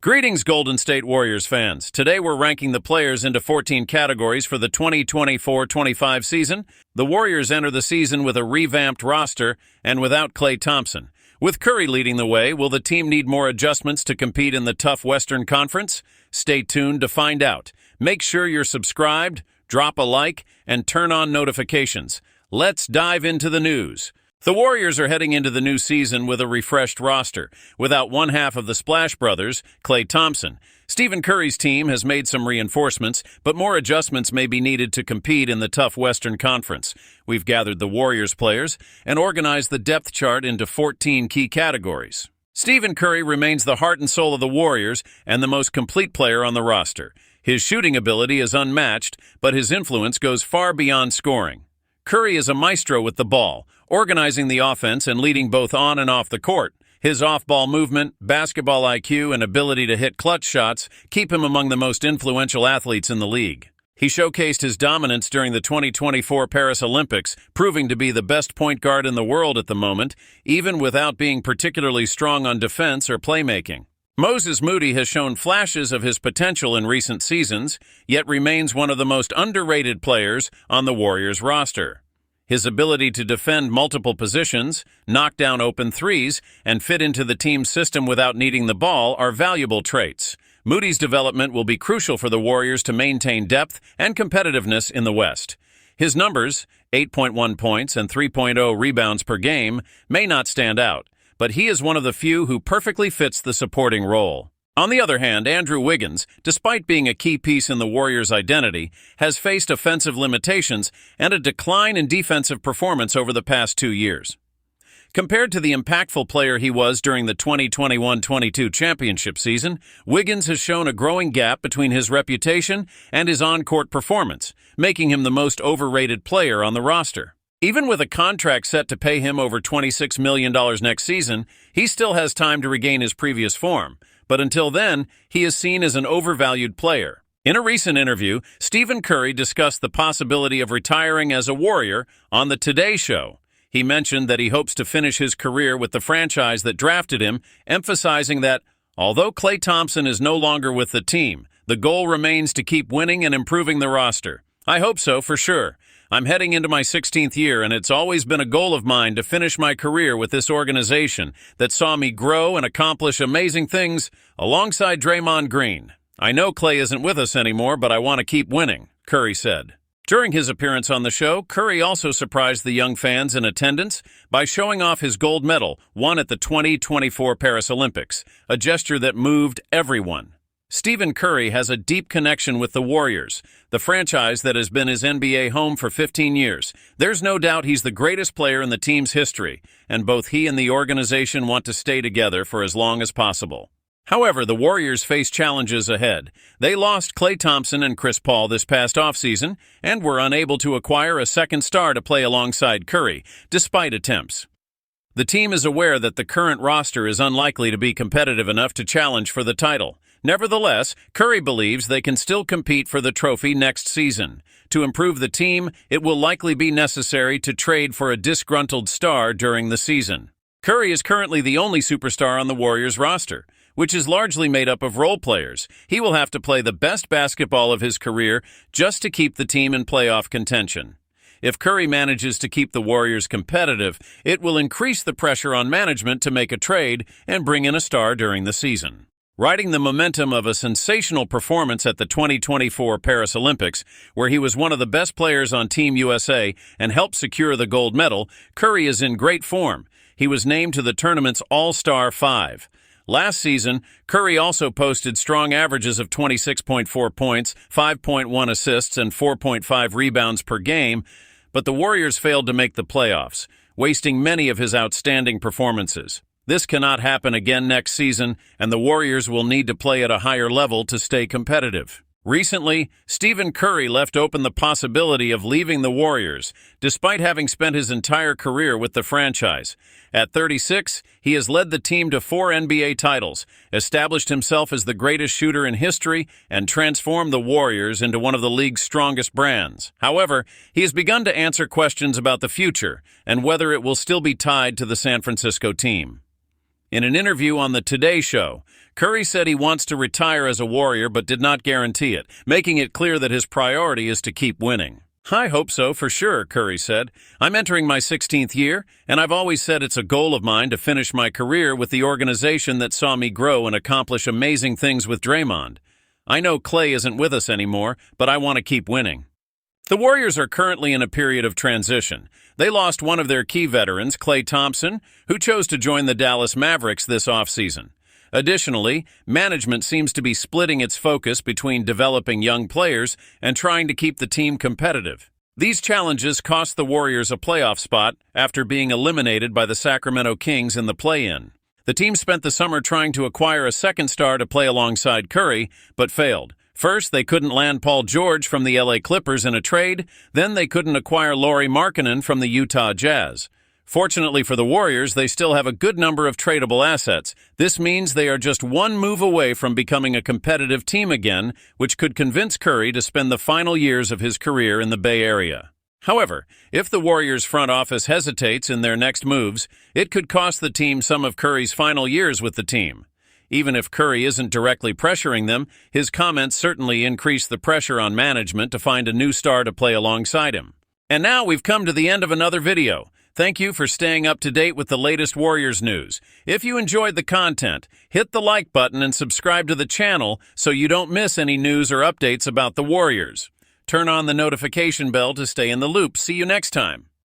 Greetings, Golden State Warriors fans. Today we're ranking the players into 14 categories for the 2024-25 season. The Warriors enter the season with a revamped roster and without Klay Thompson. With Curry leading the way, will the team need more adjustments to compete in the tough Western Conference? Stay tuned to find out. Make sure you're subscribed, drop a like, and turn on notifications. Let's dive into the news. The Warriors are heading into the new season with a refreshed roster, without one half of the Splash Brothers, Klay Thompson. Stephen Curry's team has made some reinforcements, but more adjustments may be needed to compete in the tough Western Conference. We've gathered the Warriors players and organized the depth chart into 14 key categories. Stephen Curry remains the heart and soul of the Warriors and the most complete player on the roster. His shooting ability is unmatched, but his influence goes far beyond scoring. Curry is a maestro with the ball, organizing the offense and leading both on and off the court. His off-ball movement, basketball IQ, and ability to hit clutch shots keep him among the most influential athletes in the league. He showcased his dominance during the 2024 Paris Olympics, proving to be the best point guard in the world at the moment, even without being particularly strong on defense or playmaking. Moses Moody has shown flashes of his potential in recent seasons, yet remains one of the most underrated players on the Warriors roster. His ability to defend multiple positions, knock down open threes, and fit into the team's system without needing the ball are valuable traits. Moody's development will be crucial for the Warriors to maintain depth and competitiveness in the West. His numbers, 8.1 points and 3.0 rebounds per game, may not stand out, but he is one of the few who perfectly fits the supporting role. On the other hand, Andrew Wiggins, despite being a key piece in the Warriors' identity, has faced offensive limitations and a decline in defensive performance over the past 2 years. Compared to the impactful player he was during the 2021-22 championship season, Wiggins has shown a growing gap between his reputation and his on-court performance, making him the most overrated player on the roster. Even with a contract set to pay him over $26 million next season, he still has time to regain his previous form. But until then, he is seen as an overvalued player. In a recent interview, Stephen Curry discussed the possibility of retiring as a Warrior on the Today Show. He mentioned that he hopes to finish his career with the franchise that drafted him, emphasizing that, although Klay Thompson is no longer with the team, the goal remains to keep winning and improving the roster. I hope so, for sure. I'm heading into my 16th year, and it's always been a goal of mine to finish my career with this organization that saw me grow and accomplish amazing things alongside Draymond Green. I know Klay isn't with us anymore, but I want to keep winning, Curry said. During his appearance on the show, Curry also surprised the young fans in attendance by showing off his gold medal won at the 2024 Paris Olympics, a gesture that moved everyone. Stephen Curry has a deep connection with the Warriors, the franchise that has been his NBA home for 15 years. There's no doubt he's the greatest player in the team's history, and both he and the organization want to stay together for as long as possible. However, the Warriors face challenges ahead. They lost Klay Thompson and Chris Paul this past offseason and were unable to acquire a second star to play alongside Curry, despite attempts. The team is aware that the current roster is unlikely to be competitive enough to challenge for the title. Nevertheless, Curry believes they can still compete for the trophy next season. To improve the team, it will likely be necessary to trade for a disgruntled star during the season. Curry is currently the only superstar on the Warriors roster, which is largely made up of role players. He will have to play the best basketball of his career just to keep the team in playoff contention. If Curry manages to keep the Warriors competitive, it will increase the pressure on management to make a trade and bring in a star during the season. Riding the momentum of a sensational performance at the 2024 Paris Olympics, where he was one of the best players on Team USA and helped secure the gold medal, Curry is in great form. He was named to the tournament's All-Star 5. Last season, Curry also posted strong averages of 26.4 points, 5.1 assists, and 4.5 rebounds per game, but the Warriors failed to make the playoffs, wasting many of his outstanding performances. This cannot happen again next season, and the Warriors will need to play at a higher level to stay competitive. Recently, Stephen Curry left open the possibility of leaving the Warriors, despite having spent his entire career with the franchise. At 36, he has led the team to 4 NBA titles, established himself as the greatest shooter in history, and transformed the Warriors into one of the league's strongest brands. However, he has begun to answer questions about the future and whether it will still be tied to the San Francisco team. In an interview on the Today Show, Curry said he wants to retire as a Warrior but did not guarantee it, making it clear that his priority is to keep winning. "I hope so, for sure," Curry said. "I'm entering my 16th year, and I've always said it's a goal of mine to finish my career with the organization that saw me grow and accomplish amazing things with Draymond. I know Klay isn't with us anymore, but I want to keep winning." The Warriors are currently in a period of transition. They lost one of their key veterans, Klay Thompson, who chose to join the Dallas Mavericks this offseason. Additionally, management seems to be splitting its focus between developing young players and trying to keep the team competitive. These challenges cost the Warriors a playoff spot after being eliminated by the Sacramento Kings in the play-in. The team spent the summer trying to acquire a second star to play alongside Curry, but failed. First, they couldn't land Paul George from the LA Clippers in a trade. Then they couldn't acquire Lauri Markkanen from the Utah Jazz. Fortunately for the Warriors, they still have a good number of tradable assets. This means they are just one move away from becoming a competitive team again, which could convince Curry to spend the final years of his career in the Bay Area. However, if the Warriors front office hesitates in their next moves, it could cost the team some of Curry's final years with the team. Even if Curry isn't directly pressuring them, his comments certainly increase the pressure on management to find a new star to play alongside him. And now we've come to the end of another video. Thank you for staying up to date with the latest Warriors news. If you enjoyed the content, hit the like button and subscribe to the channel so you don't miss any news or updates about the Warriors. Turn on the notification bell to stay in the loop. See you next time.